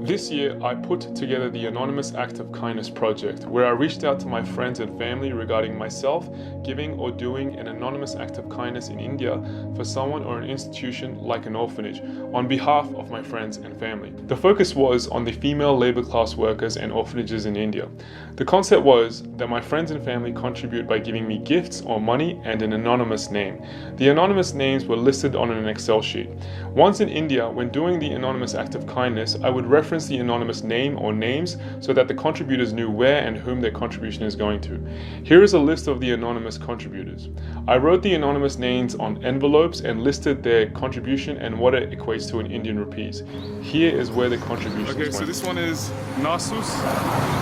This year, I put together the Anonymous Act of Kindness project, where I reached out to my friends and family regarding myself giving or doing an anonymous act of kindness in India for someone or an institution like an orphanage, on behalf of my friends and family. The focus was on the female labor class workers and orphanages in India. The concept was that my friends and family contribute by giving me gifts or money and an anonymous name. The anonymous names were listed on an Excel sheet. Once in India, when doing the anonymous act of kindness, I would reference the anonymous name or names so that the contributors knew where and whom their contribution is going to. Here is a list of the anonymous contributors. I wrote the anonymous names on envelopes and listed their contribution and what it equates to in Indian rupees. Here is where the contribution Okay, so this one is Nasus.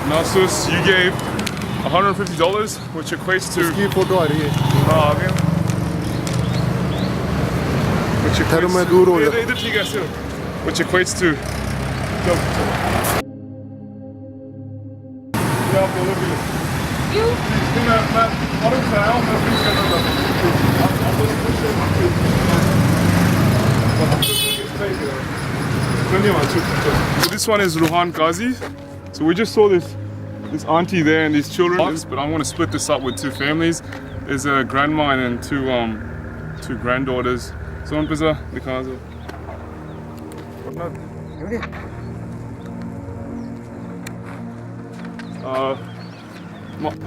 Nasus, you gave $150, which equates to... इसकी photo आ रही है which equates मैं दूर हो to... इधर ठीक है ऐसे, which equates to... क्या बोलो भी क्यों? मैं और से आया हूँ, मैं प्लीज करना चाहता हूँ. So this one is Ruhan Qazi. So we just saw this auntie there and these children, but I want to split this up with two families. There's a grandma and then two granddaughters. So on pizza, the casa.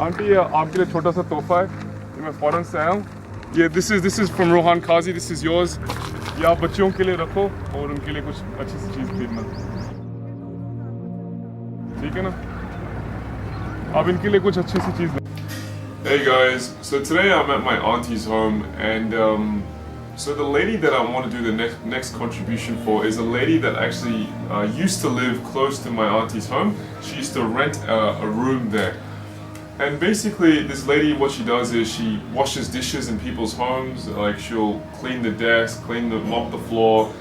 Auntie, आपके लिए छोटा सा तोहफा है. मैं foreign से आया हूँ. ये this is from Rohan Qazi. This is yours. ये आप बच्चों के लिए रखो और उनके लिए कुछ अच्छी सी चीज़ खरीदना. ठीक है ना? आप इनके लिए कुछ अच्छी सी चीज़. Hey guys, so today I'm at my auntie's home and so the lady that I want to do the next contribution for is a lady that actually used to live close to my auntie's home. She used to rent a room there. And basically this lady, what she does is she washes dishes in people's homes, like she'll clean the desk, mop the floor,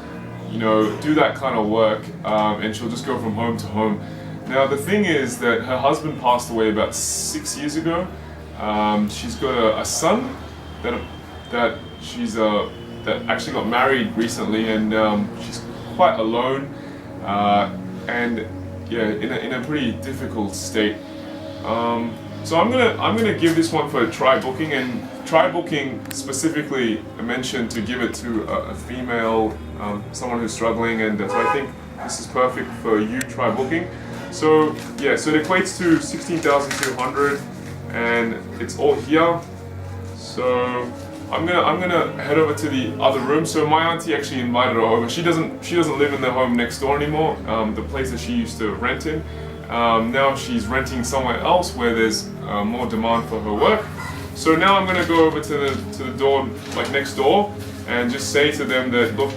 you know, do that kind of work, and she'll just go from home to home. Now the thing is that her husband passed away about 6 years ago. She's got a son that actually got married recently, and she's quite alone, and yeah, in a pretty difficult state. So I'm gonna give this one for a try booking, and try booking specifically mentioned to give it to a female, someone who's struggling, and so I think this is perfect for you, try booking. So yeah, so it equates to 16,200, and it's all here. So I'm gonna head over to the other room. So my auntie actually invited her over. She doesn't live in the home next door anymore, the place that she used to rent in. Now she's renting somewhere else where there's more demand for her work. So now I'm gonna go over to the door, like next door, and just say to them that look,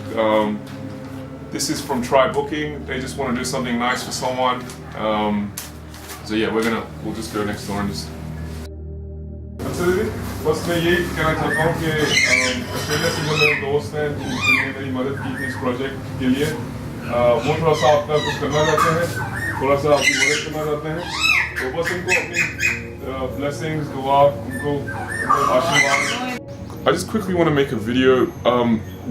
this is from Try Booking. They just want to do something nice for someone. So yeah, we'll just go next door and just. बस मैं यही कहना चाहता हूँ कि Australia से जो मेरे दोस्त हैं जिन्होंने मेरी मदद की थी इस प्रोजेक्ट के लिए, वो थोड़ा सा आपका कुछ करना चाहते हैं, थोड़ा सा आपकी मदद करना चाहते हैं, तो बस उनको अपनी blessings, दुआ, उनको आशीर्वाद. I just quickly want to make a video.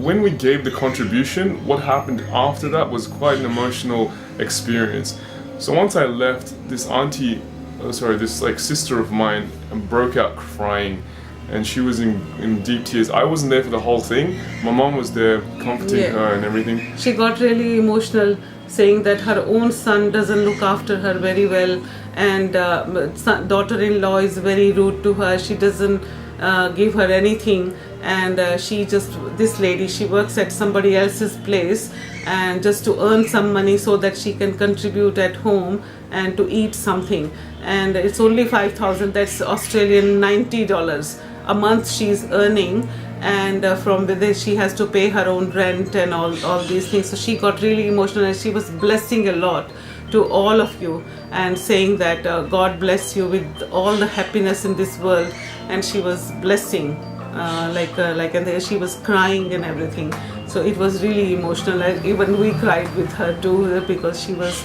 When we gave the contribution, what happened after that was quite an emotional experience. So once I left, this auntie, this like sister of mine broke out crying, and she was in deep tears. I wasn't there for the whole thing. My mom was there comforting her and everything. She got really emotional, saying that her own son doesn't look after her very well, and daughter-in-law is very rude to her. She doesn't give her anything, and this lady, she works at somebody else's place, and just to earn some money so that she can contribute at home and to eat something. And it's only 5,000, that's Australian $90 a month she's earning, and from within she has to pay her own rent and all these things. So she got really emotional, and she was blessing a lot to all of you and saying that God bless you with all the happiness in this world. And she was blessing, and she was crying and everything. So it was really emotional. Even we cried with her too, because she was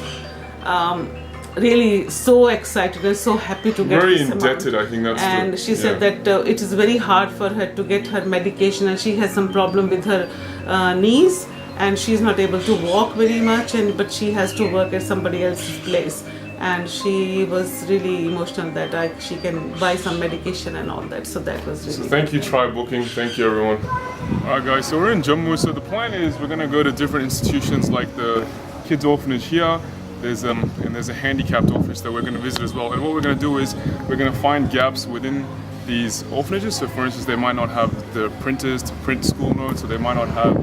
really so excited and so happy to get very this indebted amount. I think that's and she said that it is very hard for her to get her medication, and she has some problem with her knees, and she's not able to walk very much, but she has to work at somebody else's place. And she was really emotional that she can buy some medication and all that. So that was really. So thank you, Try Booking. Thank you, everyone. Alright guys, so we're in Jammu. So the plan is we're gonna go to different institutions like the kids orphanage here. There's a handicapped orphanage that we're gonna visit as well. And what we're gonna do is we're gonna find gaps within these orphanages. So for instance, they might not have the printers to print school notes, or they might not have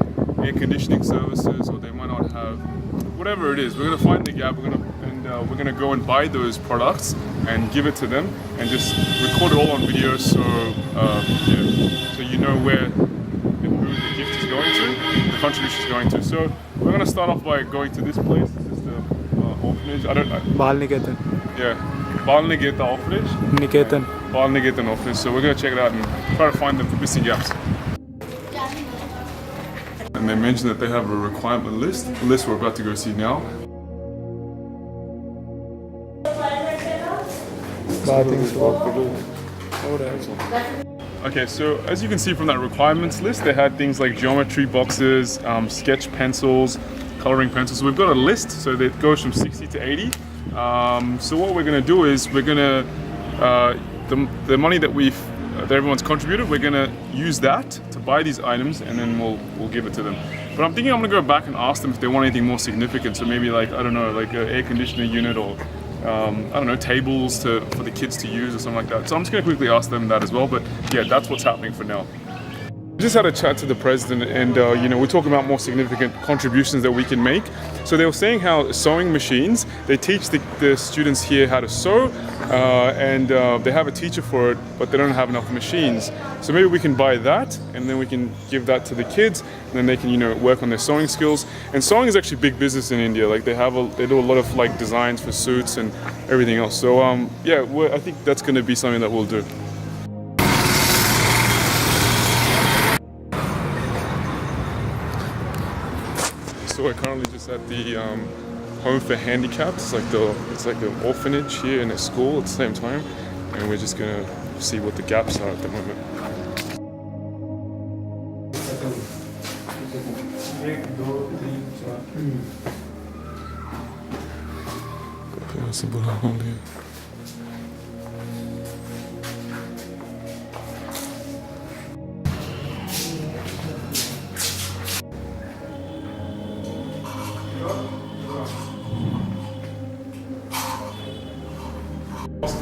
air conditioning services, or they might not have whatever it is. We're gonna find the gap. We're gonna go and buy those products and give it to them, and just record it all on video, so so you know where and who the gift is going to, the contribution is going to. So we're gonna start off by going to this place. This is the orphanage. I don't know. Bal Niketan. Yeah, Bal Niketan orphanage. Niketan. Bal Niketan orphanage. So we're gonna check it out and try to find the missing gaps. And they mentioned that they have a requirement list. The list we're about to go see now. Okay, so as you can see from that requirements list, they had things like geometry boxes, sketch pencils, coloring pencils. So we've got a list, so that goes from 60 to 80. So what we're gonna do is we're gonna, the money that that everyone's contributed, we're gonna use that to buy these items, and then we'll give it to them. But I'm thinking I'm gonna go back and ask them if they want anything more significant. So maybe like, I don't know, like an air conditioner unit, or I don't know, tables for the kids to use or something like that. So I'm just gonna quickly ask them that as well. But yeah, that's what's happening for now. We just had a chat to the president, and we're talking about more significant contributions that we can make. So they were saying how sewing machines, they teach the students here how to sew, and they have a teacher for it, but they don't have enough machines. So maybe we can buy that, and then we can give that to the kids, and then they can work on their sewing skills. And sewing is actually big business in India. Like they do a lot of like designs for suits and everything else. So yeah, I think that's going to be something that we'll do. So we're currently just at the home for handicapped. It's like an orphanage here and a school at the same time, and we're just gonna see what the gaps are at the moment.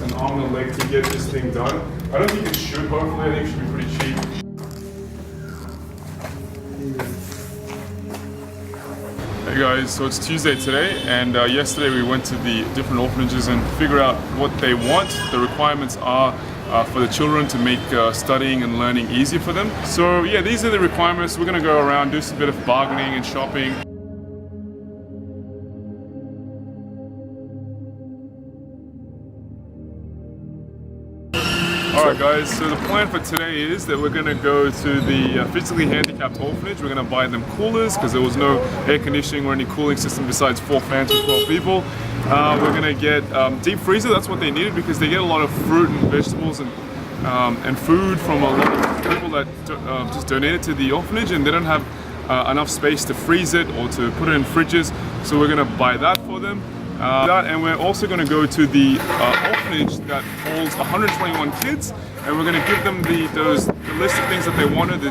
An arm and a leg to get this thing done. I don't think it should, hopefully. I think it should be pretty cheap. Hey guys, so it's Tuesday today, and yesterday we went to the different orphanages and figured out what they want. The requirements are for the children to make studying and learning easier for them. So yeah, these are the requirements. We're gonna go around, do a bit of bargaining and shopping. Alright guys, so the plan for today is that we're going to go to the physically handicapped orphanage. We're going to buy them coolers because there was no air conditioning or any cooling system besides 4 fans for 12 people. We're going to get deep freezer. That's what they needed because they get a lot of fruit and vegetables and food from a lot of people that just donated to the orphanage, and they don't have enough space to freeze it or to put it in fridges. So we're going to buy that for them. And we're also going to go to the orphanage that holds 121 kids, and we're going to give them the list of things that they wanted, the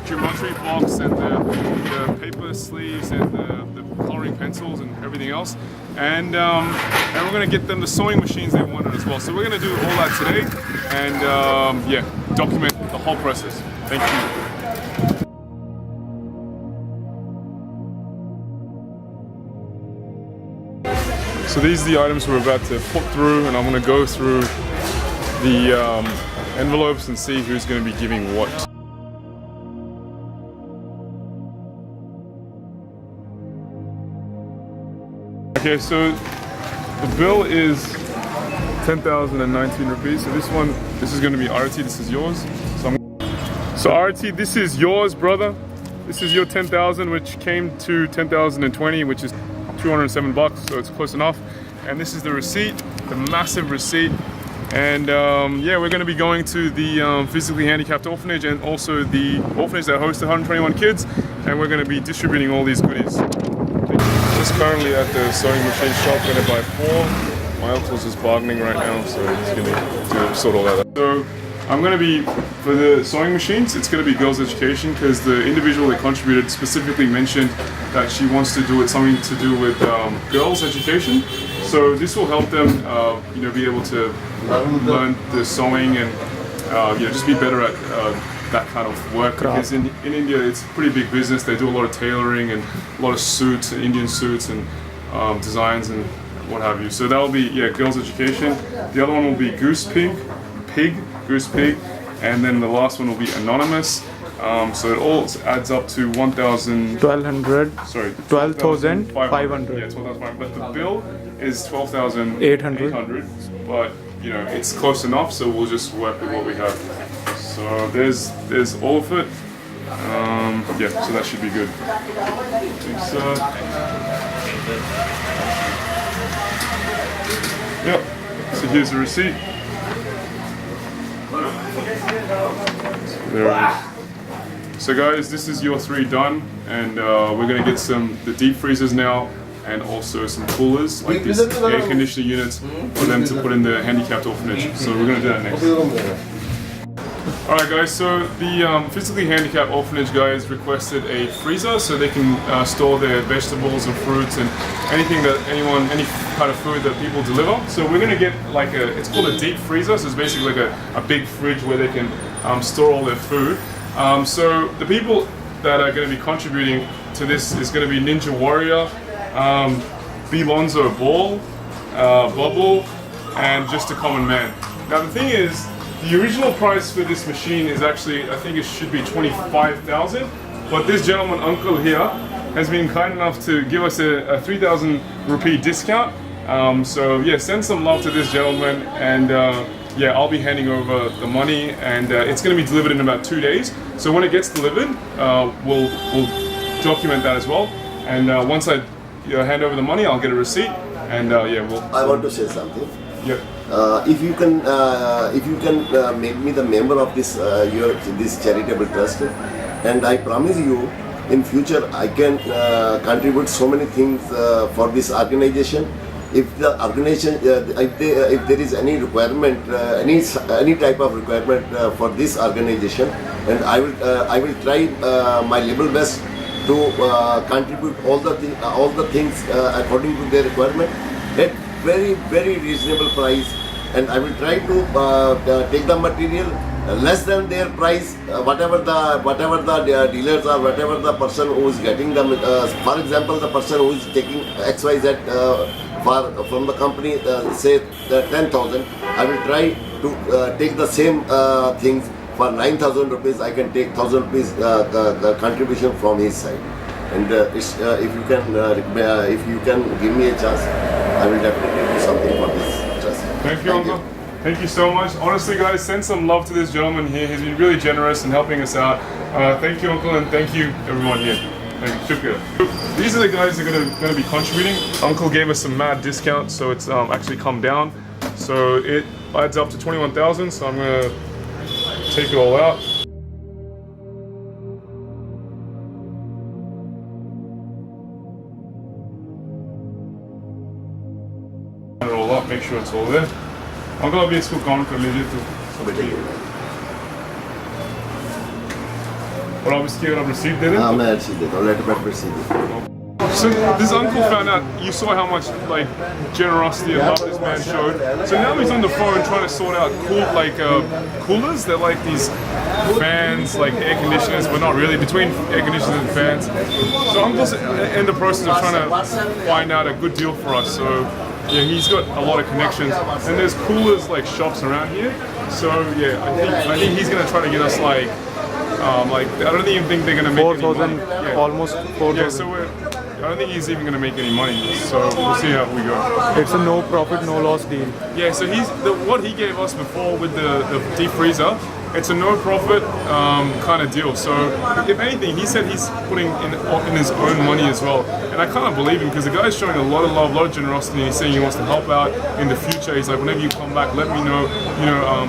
geometry box and the paper sleeves and the coloring pencils and everything else, and we're going to get them the sewing machines they wanted as well. So we're going to do all that today, and yeah, document the whole process. Thank you. So these are the items we're about to put through, and I'm going to go through the envelopes and see who's going to be giving what. Okay, so the bill is 10,019 rupees. So this is going to be Arati, this is yours. So Arati, this is yours, brother. This is your 10,000, which came to 10,020, which is 207 bucks, so it's close enough. And this is the receipt, the massive receipt And yeah, we're going to be going to the physically handicapped orphanage and also the orphanage that hosts 121 kids, and we're going to be distributing all these goodies. Just currently at the sewing machine shop, going to buy 4. My uncle's just bargaining right now, so he's going to sort all that out. So I'm going to be, for the sewing machines, it's going to be girls' education, because the individual that contributed specifically mentioned that she wants to do it something to do with girls' education. So this will help them, you know, be able to learn the sewing and you know, just be better at that kind of work. Because in India, it's a pretty big business. They do a lot of tailoring and a lot of suits, Indian suits and designs and what have you. So that will be, yeah, girls' education. The other one will be goose pig, and then the last one will be anonymous. So it all adds up to 1200. Sorry, 12,500. Yeah, 12,500. But the bill is 12,800. But you know, it's close enough, so we'll just work with what we have. So there's all of it. Yeah, so that should be good. Yep. So here's the receipt. There it is. So guys, this is your 3 done, and we're gonna get the deep freezers now, and also some coolers, like these air conditioner units, for them to put in the handicapped orphanage. So we're gonna do that next. Alright guys, so the physically handicapped orphanage guys requested a freezer so they can store their vegetables and fruits and anything that any kind of food that people deliver. So we're gonna get like it's called a deep freezer, so it's basically like a big fridge where they can store all their food. So the people that are going to be contributing to this is going to be Ninja Warrior, Belonzo Ball, Bubble, and Just a Common Man. Now the thing is, the original price for this machine is actually, I think it should be 25,000, but this gentleman, uncle here, has been kind enough to give us a 3,000 rupee discount. So yeah, send some love to this gentleman, and yeah, I'll be handing over the money, and it's going to be delivered in about 2 days. So when it gets delivered, we'll document that as well. And once I hand over the money, I'll get a receipt, and yeah, we'll. I want to say something. Yeah. If you can make me the member of this this charitable trust, and I promise you, in future I can contribute so many things for this organization. If the organization, if there is any requirement, any type of requirement for this organization, and I will try my level best to contribute all the things according to their requirement at very reasonable price, and I will try to take the material less than their price, whatever the dealers or whatever the person who is getting them. For example, the person who is taking XYZ from the company, say 10,000, I will try to take the same things for 9,000 rupees. I can take 1,000 rupees contribution from his side, and if you can give me a chance, I will definitely do something for this trust. Thank you, Uncle. Thank you so much. Honestly, guys, send some love to this gentleman here. He's been really generous in helping us out. Thank you, Uncle, and thank you, everyone here. Thank you. Shukriya. These are the guys that are going to be contributing. Uncle gave us some mad discount, so it's actually come down. So it adds up to 21,000. So I'm going to take it all out. Add it all up. Make sure it's all there. Uncle, अभी इसको count कर लीजिए तो सब ठीक है। और आप इसकी अगर आप receipt दे दें? हाँ, मैं receipt देता हूँ, letter receipt. So this uncle found out, you saw how much like generosity and love this man showed. So now he's on the phone trying to sort out coolers. They're like these fans, like air conditioners, but not really, between air conditioners and fans. So uncle's in the process of trying to find out a good deal for us. So yeah, he's got a lot of connections, and there's coolers like shops around here. So yeah, I think he's gonna try to get us like I don't even think they're gonna make 4,000, yeah. almost 4,000. Yeah, so I don't think he's even gonna make any money. So we'll see how we go. It's a no profit, no loss deal. Yeah, so what he gave us before with the deep freezer it's a no-profit kind of deal. So if anything, he said he's putting in his own money as well, and I kind of believe him because the guy's showing a lot of love, a lot of generosity. He's saying he wants to help out in the future. He's like, whenever you come back, let me know.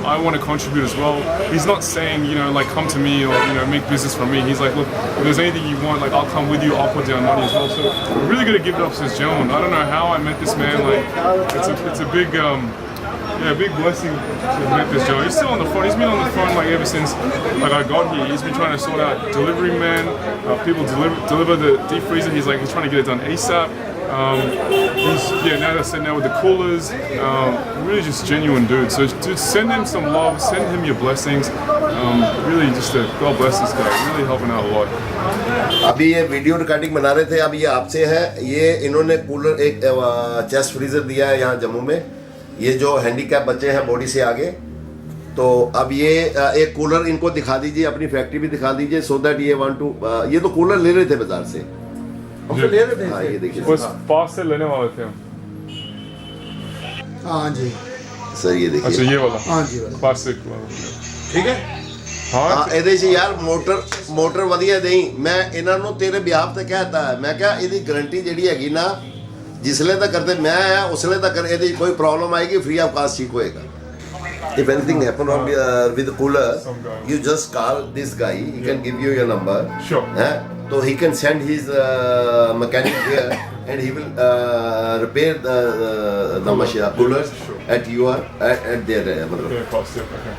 I want to contribute as well. He's not saying, like come to me or make business from me. He's like, look, if there's anything you want, like I'll come with you. I'll put down money as well. So we're really gonna give it up to this gentleman. I don't know how I met this man. Like it's a big big blessing to have met this gentleman. He's still on the phone. He's been on the phone like ever since I got here. He's been trying to sort out delivery man. People deliver the deep freezer. He's trying to get it done ASAP. Now that's now with the coolers. Really just genuine dude. So dude, send him some love. Send him your blessings. Really just God bless this guy. Really helping out a lot. अभी ये video recording बना रहे थे. अब ये आपसे है. ये इन्होंने कूलर एक चेस्ट फ्रीजर दिया है यहाँ जम्मू में. ये जो हैंडीकैप बच्चे हैं बॉडी से आगे, तो अब ये एक कूलर इनको दिखा दीजिए, अपनी फैक्ट्री भी दिखा दीजिए, सो दैट ये वांट टू. ये तो कूलर ले रहे थे बाजार से. ले रहे थे. हाँ ये देखिए. बस पास से लेने वाले थे हम. हाँ जी सर ये देखिए. अच्छा ये वाला. हाँ जी पास से ठीक है. ਹਾਂ ਇਹਦੇ 'ਚ ਯਾਰ ਮੋਟਰ ਵਧੀਆ ਦੇਈ. ਮੈਂ ਇਹਨਾਂ ਨੂੰ ਤੇਰੇ ਬਿਹਾਫ ਤੇ ਕਹਿਤਾ ਹੈ. ਮੈਂ ਕਿਹਾ ਇਹਦੀ ਗਾਰੰਟੀ ਜਿਹੜੀ ਹੈਗੀ ਨਾ, ਜਿਸਲੇ ਤੱਕ ਕਰਦੇ ਮੈਂ ਆਇਆ ਉਸਲੇ ਤੱਕ ਇਹਦੀ ਕੋਈ ਪ੍ਰੋਬਲਮ ਆਏਗੀ ਫ੍ਰੀ ਆਫ ਕਾਸਟ ਠੀਕ ਹੋਏਗਾ. If anything happen on with the cooler, you just call this guy. He can give you your number. Sure. So he can send his mechanic here, and he will repair the machine coolers at their. Okay.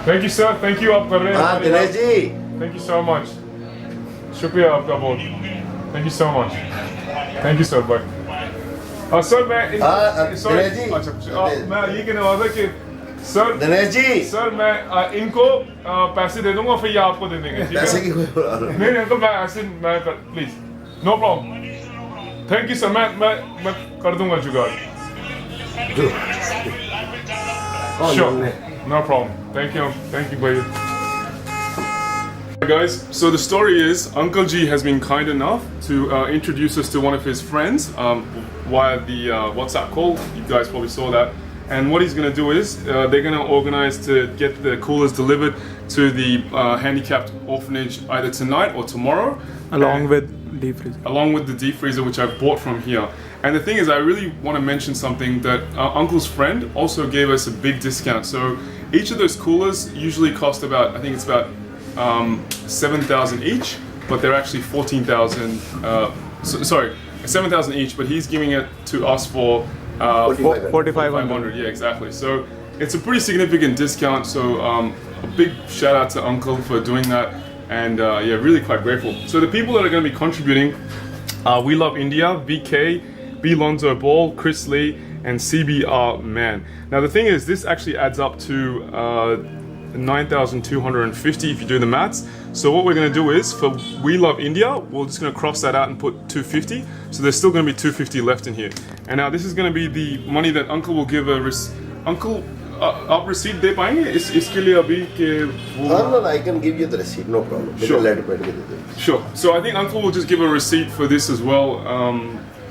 Thank you sir. Thank you आप कर रहे हैं. Dinesh ji. Thank you so much. शुक्रिया आपका बहुत. Thank you so much. Thank you sir. Bye. Sir मैं दिनेश जी. अच्छा मैं ये कहने वाला था कि सर दिनेश जी. सर मैं इनको पैसे दे दूंगा फिर ये आपको दे देंगे. पैसे की कोई नहीं अंकल मैं ऐसे please no problem. Thank you sir. मैं कर दूंगा जुगाड़. Sure. No problem. Thank you buddy. Guys, so the story is Uncle G has been kind enough to introduce us to one of his friends via the WhatsApp call. You guys probably saw that. And what he's going to do is they're going to organize to get the coolers delivered to the handicapped orphanage either tonight or tomorrow. Along with deep freezer. Along with the deep freezer, which I've bought from here. And the thing is, I really want to mention something that Uncle's friend also gave us a big discount. So each of those coolers usually cost about, I think it's about 7,000 each, but they're actually 14,000. Sorry, 7,000 each, but he's giving it to us for 4,500. Yeah, exactly. So it's a pretty significant discount. So a big shout out to Uncle for doing that, and really quite grateful. So the people that are going to be contributing are We Love India, VK, B Lonzo Ball, Chris Lee, and CBR Man. Now the thing is, this actually adds up to 9,250 if you do the maths. So what we're going to do is, for We Love India, we're just going to cross that out and put 250. So there's still going to be 250 left in here. And now this is going to be the money that Uncle will give Uncle, आप receipt दे पाएंगे इसके लिए अभी के वो. No, I can give you the receipt, no problem. Sure. Sure. So I think Uncle will just give a receipt for this as well.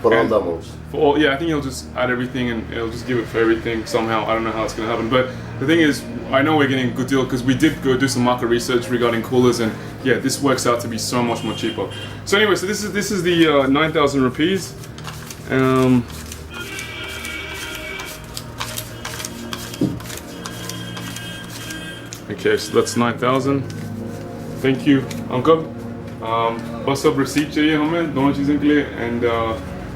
For all the amounts. I think he'll just add everything and he'll just give it for everything somehow. I don't know how it's going to happen. But the thing is, I know we're getting a good deal because we did go do some market research regarding coolers, and this works out to be so much more cheaper. So anyway, so this is the 9,000 rupees. Okay, so that's 9,000. Thank you, Uncle. बस अब receipt चाहिए हमें दोनों चीज़ों के लिए, and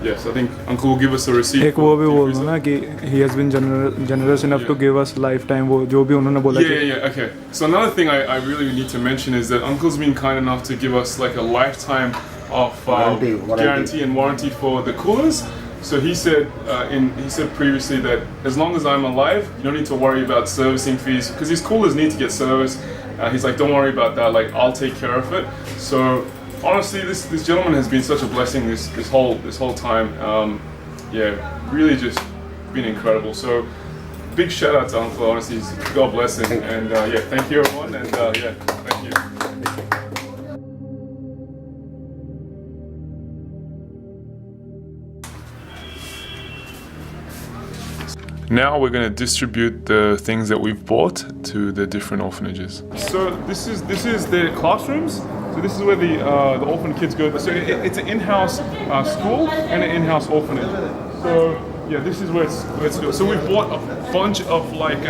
yes, I think Uncle will give us a receipt. एक वो भी बोल दो ना कि he has been generous enough to give us lifetime, वो जो भी उन्होंने बोला. Yeah. Okay. So another thing I really need to mention is that Uncle's been kind enough to give us like a lifetime of guarantee and warranty for the coolers. So he said previously that as long as I'm alive, you don't need to worry about servicing fees because these coolers need to get serviced. He's like, don't worry about that. Like, I'll take care of it. So honestly, this gentleman has been such a blessing this whole time. Really just been incredible. So big shout out to Uncle. Honestly, God bless him. And thank you everyone. And thank you. Now we're going to distribute the things that we've bought to the different orphanages. So this is the classrooms. So this is where the orphan kids go. So it's an in-house school and an in-house orphanage. So yeah, this is where it's going. So we've bought a bunch of like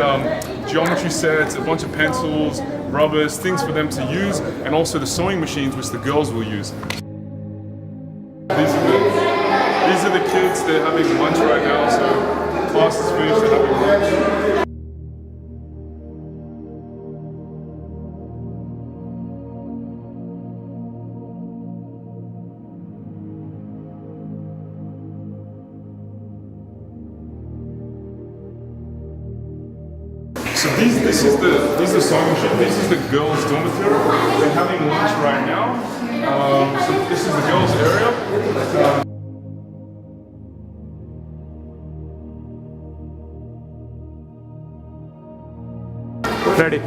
geometry sets, a bunch of pencils, rubbers, things for them to use, and also the sewing machines which the girls will use. These are the kids. They're having lunch right now. So class is finished. They're having lunch. So these are sewing machine. This is the girls' dormitory. They're having lunch right now. So this is the girls' area. Ready.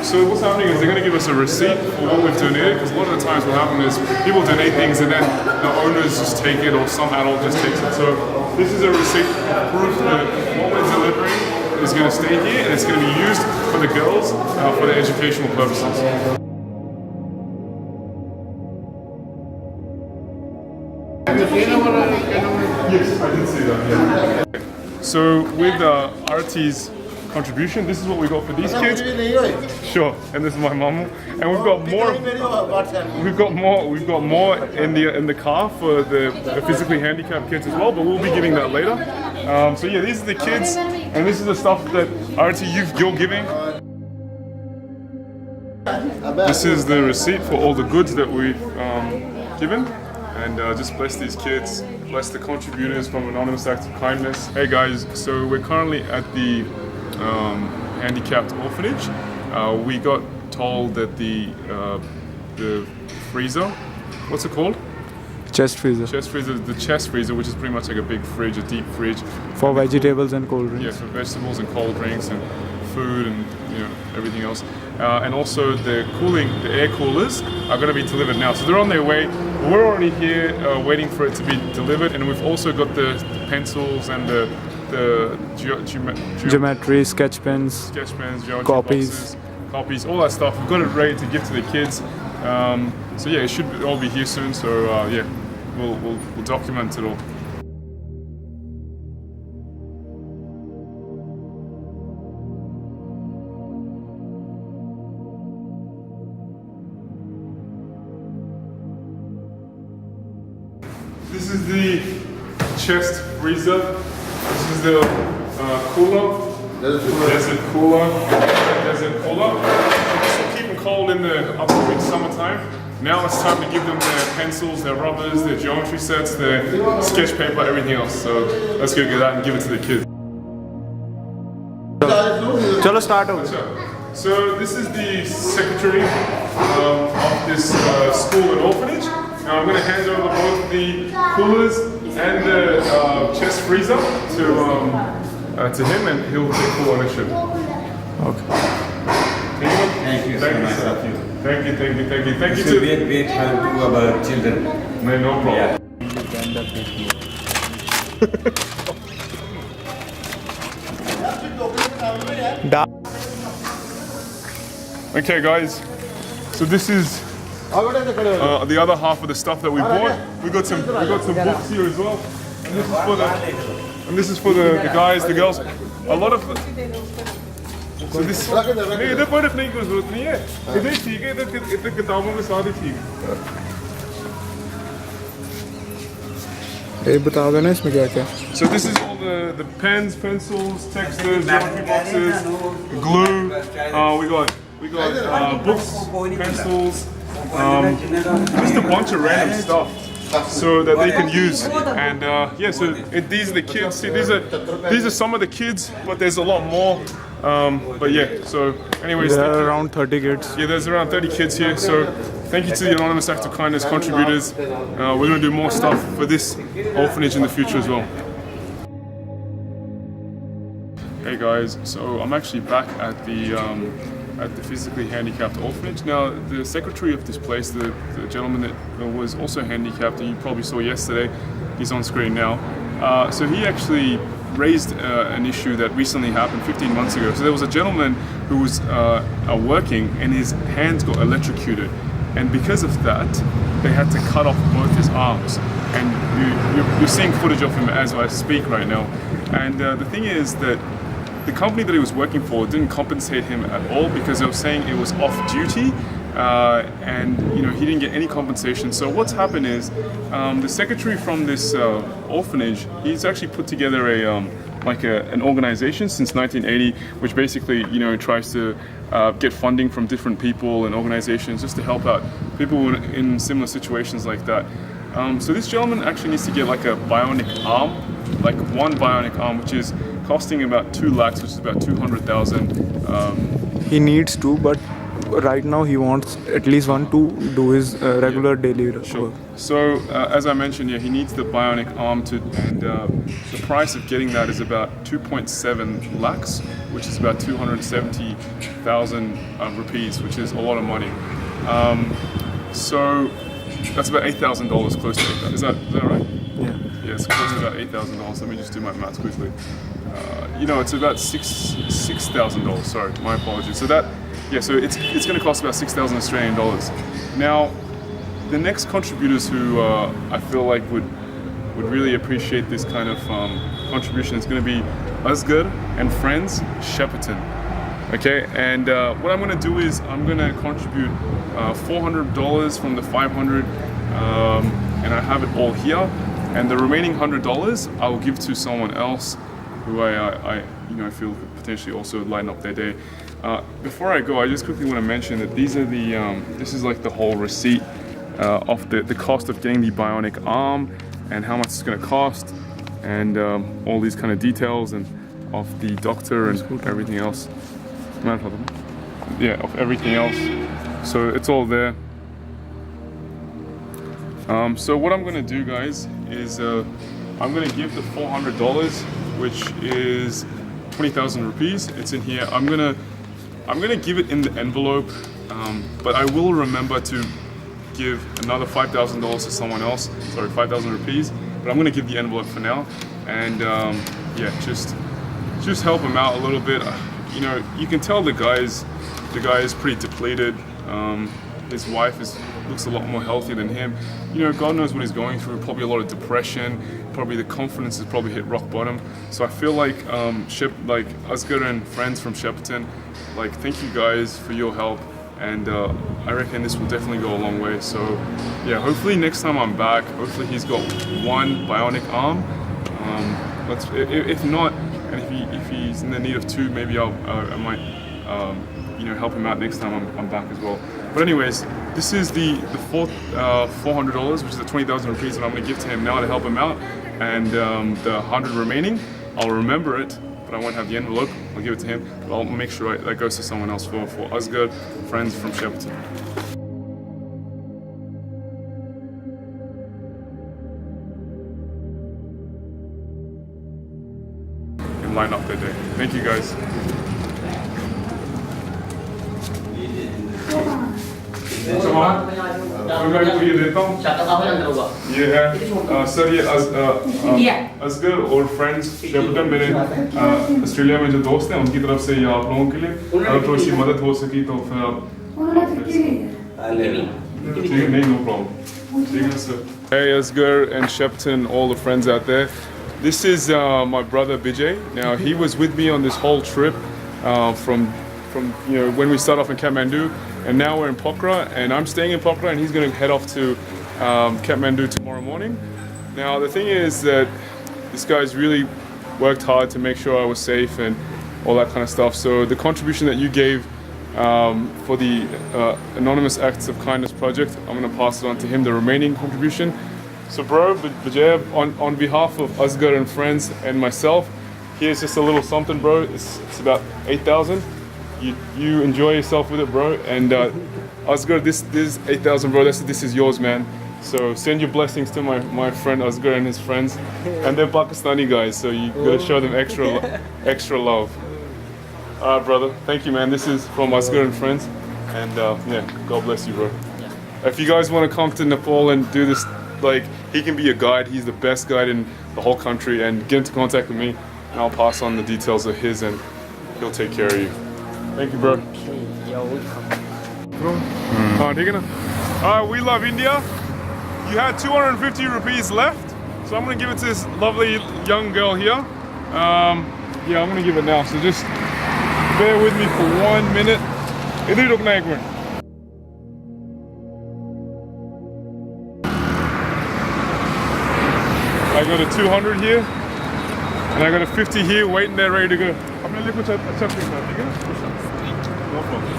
So what's happening is they're going to give us a receipt for what we've donated, because a lot of the times what happens is people donate things and then the owners just take it, or some adult just takes it. So this is a receipt proof that what we're delivering is going to stay here and it's going to be used for the girls for their educational purposes. Yes, I did see that. Yeah. So with RT's contribution, this is what we got for these kids. Sure, and this is my mum, and we've got more. We've got more in the car for the physically handicapped kids as well, but we'll be giving that later. So yeah, these are the kids, and this is the stuff that RT you're giving. This is the receipt for all the goods that we've given. And just bless these kids, bless the contributors from Anonymous Acts of Kindness. Hey guys, so we're currently at the handicapped orphanage. We got told that the freezer, what's it called? Chest freezer. Chest freezer, the chest freezer, which is pretty much like a big fridge, a deep fridge. For vegetables and cold drinks. Yeah, for vegetables and cold drinks and food and everything else. And also the air coolers are going to be delivered now. So they're on their way. We're already here waiting for it to be delivered, and we've also got the pencils and the Geometry, sketch pens, geometry copies. copies, all that stuff. We've got it ready to give to the kids. So yeah, it should all be here soon. So yeah, we'll document it all. This is the chest freezer. This is the cooler. Desert cooler. Desert cooler. This will keep them cold in the upcoming summertime. Now it's time to give them their pencils, their rubbers, their geometry sets, their sketch paper, everything else. So let's go get that and give it to the kids. Chalo start over. So this is the secretary of this school and orphanage. Now I'm going to hand over both the coolers and the chest freezer to him, and he'll take full ownership. Okay. Thank you. Thank you. Thank you. Thank you. Thank you. Thank you. So we have to do about children. No problem. Okay, guys. So this is the other half of the stuff that we bought. We got some books here as well. And this is for the guys, the girls. A lot of so this नहीं इधर पढ़ने की कोई जरूरत नहीं है. इधर ठीक है, इधर किताबों के साथ ही ठीक है. ये बता देना इसमें क्या क्या. So this is all the pens, pencils, texters, geometry boxes, glue. We got books, pencils, just a bunch of random stuff, so that they can use. And yeah, so these are the kids. See, these are some of the kids, but there's a lot more. But yeah, so anyways, There are around 30 kids. yeah, there's around 30 kids here. So thank you to the Anonymous Act of Kindness contributors. We're going to do more stuff for this orphanage in the future as well. Hey guys, so I'm actually back at the physically handicapped orphanage. Now, the secretary of this place, the gentleman that was also handicapped, that you probably saw yesterday, he's on screen now. So he actually raised an issue that recently happened 15 months ago. So there was a gentleman who was working and his hands got electrocuted, and because of that they had to cut off both his arms, and you're seeing footage of him as I speak right now. And the thing is that the company that he was working for didn't compensate him at all because they were saying it was off duty, and he didn't get any compensation. So what's happened is the secretary from this orphanage, he's actually put together an organization since 1980, which basically tries to get funding from different people and organizations just to help out people in similar situations like that. So this gentleman actually needs to get like a bionic arm, like one bionic arm, which is costing about 2 lakhs, which is about 200,000. He needs to, but right now he wants at least one to do his regular daily Sure. work. So as I mentioned, he needs the bionic arm and the price of getting that is about 2.7 lakhs, which is about 270,000 rupees, which is a lot of money. So that's about $8,000, close to $8,000. Is that right? Yeah. Yeah, it's close to about $8,000. Let me just do my maths quickly. It's about $6,000. Sorry, my apologies. So so it's going to cost about 6,000 Australian dollars. Now, the next contributors who I feel like would really appreciate this kind of contribution is going to be Asghar and Friends, Shepparton. Okay, and what I'm going to do is I'm going to contribute $400 from the 500, and I have it all here. And the remaining $100 I will give to someone else who I feel could potentially also lighten up their day. Before I go, I just quickly want to mention that these are this is like the whole receipt of the cost of getting the bionic arm and how much it's going to cost, and all these kind of details and of the doctor and everything else. Yeah, of everything else. So it's all there. So what I'm going to do, guys, is I'm going to give the $400, which is 20,000 rupees. It's in here. I'm gonna give it in the envelope, but I will remember to give another $5,000 to someone else. Sorry, 5,000 rupees. But I'm gonna give the envelope for now, and just help him out a little bit. You can tell the guy is pretty depleted. His wife looks a lot more healthy than him. God knows what he's going through. Probably a lot of depression. Probably the confidence has probably hit rock bottom. So I feel like Asghar and Friends from Shepparton, thank you guys for your help, and I reckon this will definitely go a long way. So yeah, hopefully next time I'm back, hopefully he's got one bionic arm. If not, and if he's in the need of two, maybe I might help him out next time I'm back as well. But anyways, this is the $400, which is the 20,000 rupees that I'm going to give to him now to help him out, and the 100 remaining, I'll remember it, but I won't have the envelope. I'll give it to him, but I'll make sure that goes to someone else for Asghar, Friends from Shepparton. And line up their day. Thank you, guys. ये देता हूँ ये है sir ये असगर और friends शेपटन मेरे Australia में जो दोस्त हैं उनकी तरफ से ये आप लोगों के लिए अगर थोड़ी सी मदद हो सकी तो फिर आप ठीक है नहीं नो प्रॉब्लम ठीक है sir. Hey Asghar and Shepparton, all the friends out there. This is my brother Bijay. Now he was with me on this whole trip from when we start off in Kathmandu. And now we're in Pokhara, and I'm staying in Pokhara, and he's going to head off to Kathmandu tomorrow morning. Now the thing is that this guy's really worked hard to make sure I was safe and all that kind of stuff. So the contribution that you gave for the Anonymous Acts of Kindness project, I'm going to pass it on to him, the remaining contribution. So bro, Bijay, on behalf of Asghar and Friends and myself, here's just a little something, bro. It's about 8,000. You enjoy yourself with it, bro. And Asghar, this is 8,000, bro. This is yours, man. So send your blessings to my friend Asghar and his friends. And they're Pakistani guys, so you gotta show them extra love. Alright, brother. Thank you, man. This is from Asghar and Friends. And God bless you, bro. If you guys want to come to Nepal and do this, he can be a guide. He's the best guide in the whole country. And get into contact with me. and I'll pass on the details of his, and he'll take care of you. Thank you, bro. ठीक है ना? We love India. You had 250 rupees left, so I'm gonna give it to this lovely young girl here. Yeah, I'm gonna give it now. So just bear with me for 1 minute. इधर ही रुकना एक minute. I got a 200 here, and I got a 50 here, waiting there, ready to go. अपने लिए कुछ अच्छा खरीदना, ठीक है? No problem.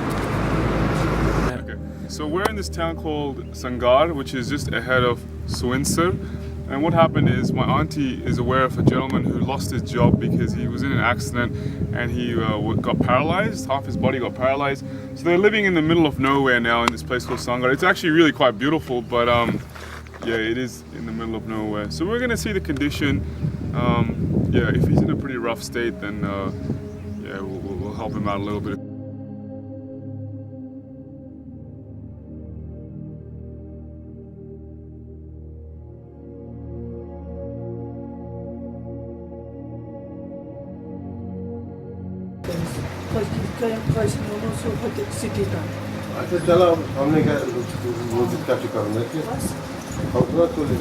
Okay, so we're in this town called Sangar, which is just ahead of Suinsar. And what happened is my auntie is aware of a gentleman who lost his job because he was in an accident and he got paralyzed. Half his body got paralyzed. So they're living in the middle of nowhere now in this place called Sangar. It's actually really quite beautiful, but yeah, it is in the middle of nowhere. So we're gonna see the condition. Yeah, if he's in a pretty rough state, then yeah, we'll help him out a little bit. अच्छा चलो हमने क्या visit का ticket हमने कि हम पूरा तो ले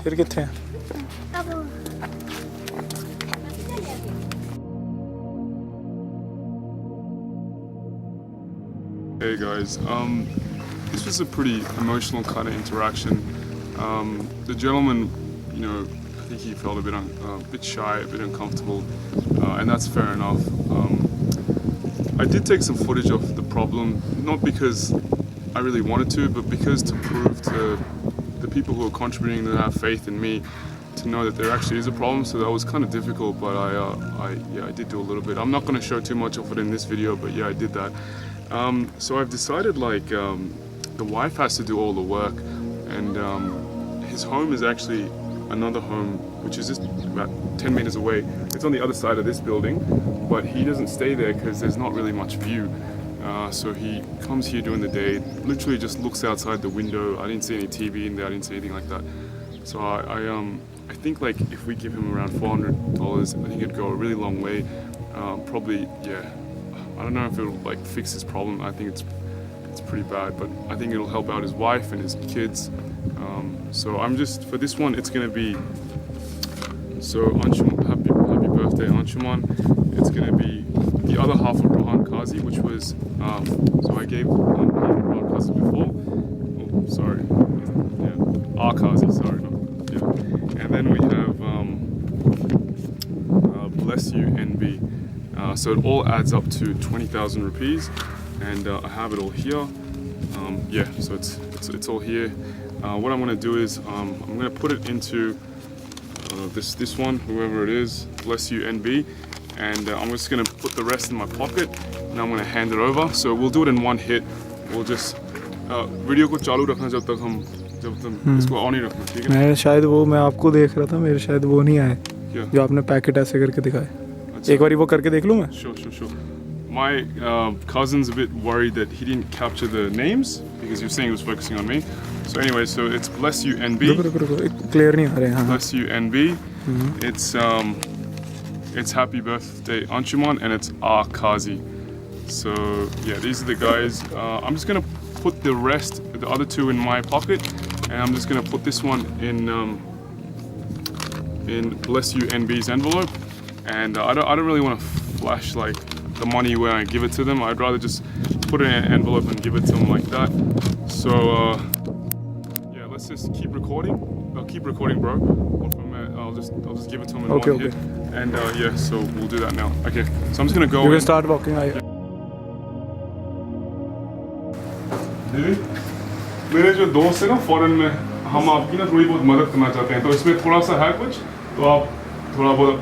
फिर कितने हैं? Hey guys, this was a pretty emotional kind of interaction. The gentleman, you know, I think he felt a bit shy, a bit uncomfortable, and that's fair enough. I did take some footage of the problem, not because I really wanted to, but because to prove to the people who are contributing to have faith in me, to know that there actually is a problem. So that was kind of difficult, but I did do a little bit. I'm not going to show too much of it in this video, but yeah, I did that. So I've decided like the wife has to do all the work, and his home is actually another home which is just about 10 meters away. It's on the other side of this building, but he doesn't stay there because there's not really much view. So he comes here during the day, literally just looks outside the window. I didn't see any TV in there, I didn't see anything like that. So I think like if we give him around $400, I think it'd go a really long way. Probably, yeah, I don't know if it'll like fix his problem. I think it's pretty bad, but I think it'll help out his wife and his kids. So I'm just, for this one, it's gonna be, so Anshuman, happy birthday Anshuman. It's gonna be the other half of Rohan Kazi, which was, so I gave Rohan Kazi before. Oh, sorry, yeah, R Kazi, sorry, no, yeah. And then we have Bless You NB. So it all adds up to 20,000 rupees, and I have it all here. Yeah, so it's all here. What I'm gonna do is I'm gonna put it into this one, whoever it is, Bless You NB, and I'm just gonna put the rest in my pocket, and I'm gonna hand it over. So we'll do it in one hit. We'll just video को चालू रखना जब तक इसको on ही रखना, ठीक है? मैं शायद वो मैं आपको देख रहा था, मेरे शायद वो नहीं आए जो आपने पैकेट ऐसे करके दिखाए. एक बारी वो करके देख लूँ मैं? Sure. My cousin's a bit worried that he didn't capture the names because he was saying he was focusing on me. So anyway, so it's Bless You NB. रुको, क्लियर नहीं आ रहे हैं. Bless You NB. It's Happy Birthday Anshuman, and it's R Kazi. So yeah, these are the guys. I'm just gonna put the rest, the other two, in my pocket, and I'm just gonna put this one in Bless You NB's envelope. And I don't really want to flash like the money when I give it to them. I'd rather just put it in an envelope and give it to them like that. So yeah, let's just keep recording. I'll keep recording, bro. I'll just give it to them in one hit. And yeah, so we'll do that now. Okay, so I'm just gonna go. You can start walking. दीदी, मेरे जो दोस्त है ना foreign में, हम आपकी ना थोड़ी बहुत मदद करना चाहते हैं, तो इसमें थोड़ा सा है कुछ, तो आप थोड़ा बहुत.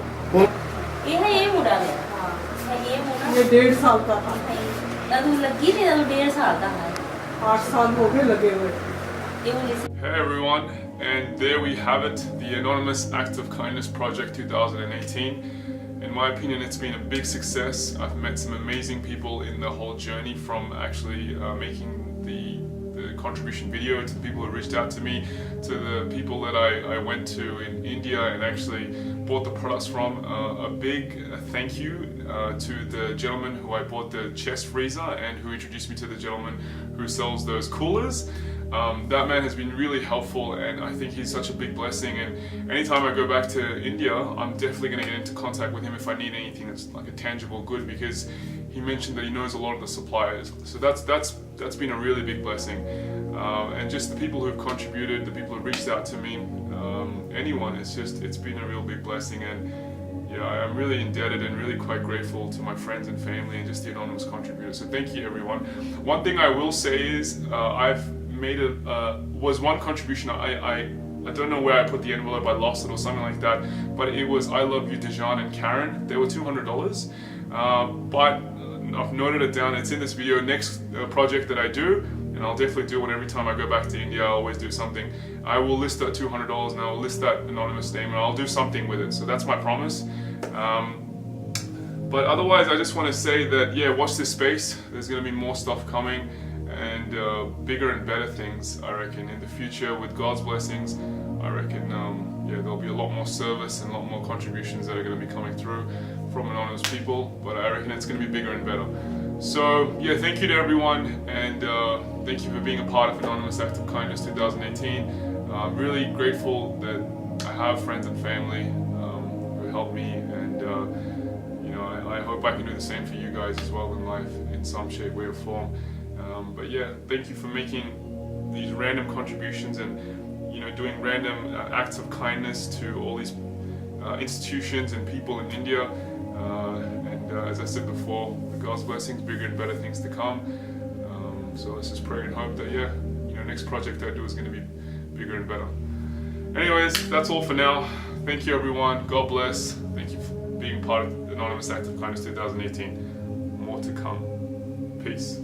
ये मुड़ा है, ये मुड़ा. ये 1.5 साल का था. दादू लगी थी, दादू 1.5 साल का है. 8 साल हो गए लगे हुए. Hey everyone, and there we have it, the Anonymous Act of Kindness Project 2018. In my opinion, it's been a big success. I've met some amazing people in the whole journey, from actually making the contribution video, to the people who reached out to me, to the people that I went to in India and actually bought the products from. A big thank you to the gentleman who I bought the chest freezer and who introduced me to the gentleman who sells those coolers. That man has been really helpful, and I think he's such a big blessing. And anytime I go back to India, I'm definitely going to get into contact with him if I need anything that's like a tangible good, because he mentioned that he knows a lot of the suppliers. So that's been a really big blessing. And just the people who've contributed, the people who reached out to me, anyone, it's been a real big blessing. And yeah, I'm really indebted and really quite grateful to my friends and family and just the anonymous contributors. So thank you, everyone. One thing I will say is I've made was one contribution. I don't know where I put the envelope. I lost it or something like that. But it was I Love You, Dejan and Karen. They were $200. But I've noted it down. It's in this video. Next project that I do, and I'll definitely do one every time I go back to India. I always do something. I will list that $200 and I will list that anonymous name and I'll do something with it. So that's my promise. But otherwise, I just want to say that, yeah, watch this space. There's going to be more stuff coming, and bigger and better things, I reckon, in the future with God's blessings. I reckon, yeah, there'll be a lot more service and a lot more contributions that are going to be coming through from anonymous people, but I reckon it's going to be bigger and better. So, yeah, thank you to everyone, and thank you for being a part of Anonymous Act of Kindness 2018. I'm really grateful that I have friends and family who help me, and you know, I hope I can do the same for you guys as well in life in some shape, way, or form. But yeah, thank you for making these random contributions and, you know, doing random acts of kindness to all these institutions and people in India. And as I said before, God's blessings, bigger and better things to come. So let's just pray and hope that, yeah, you know, next project I do is going to be bigger and better. Anyways, that's all for now. Thank you, everyone. God bless. Thank you for being part of the Anonymous Act of Kindness 2018. More to come. Peace.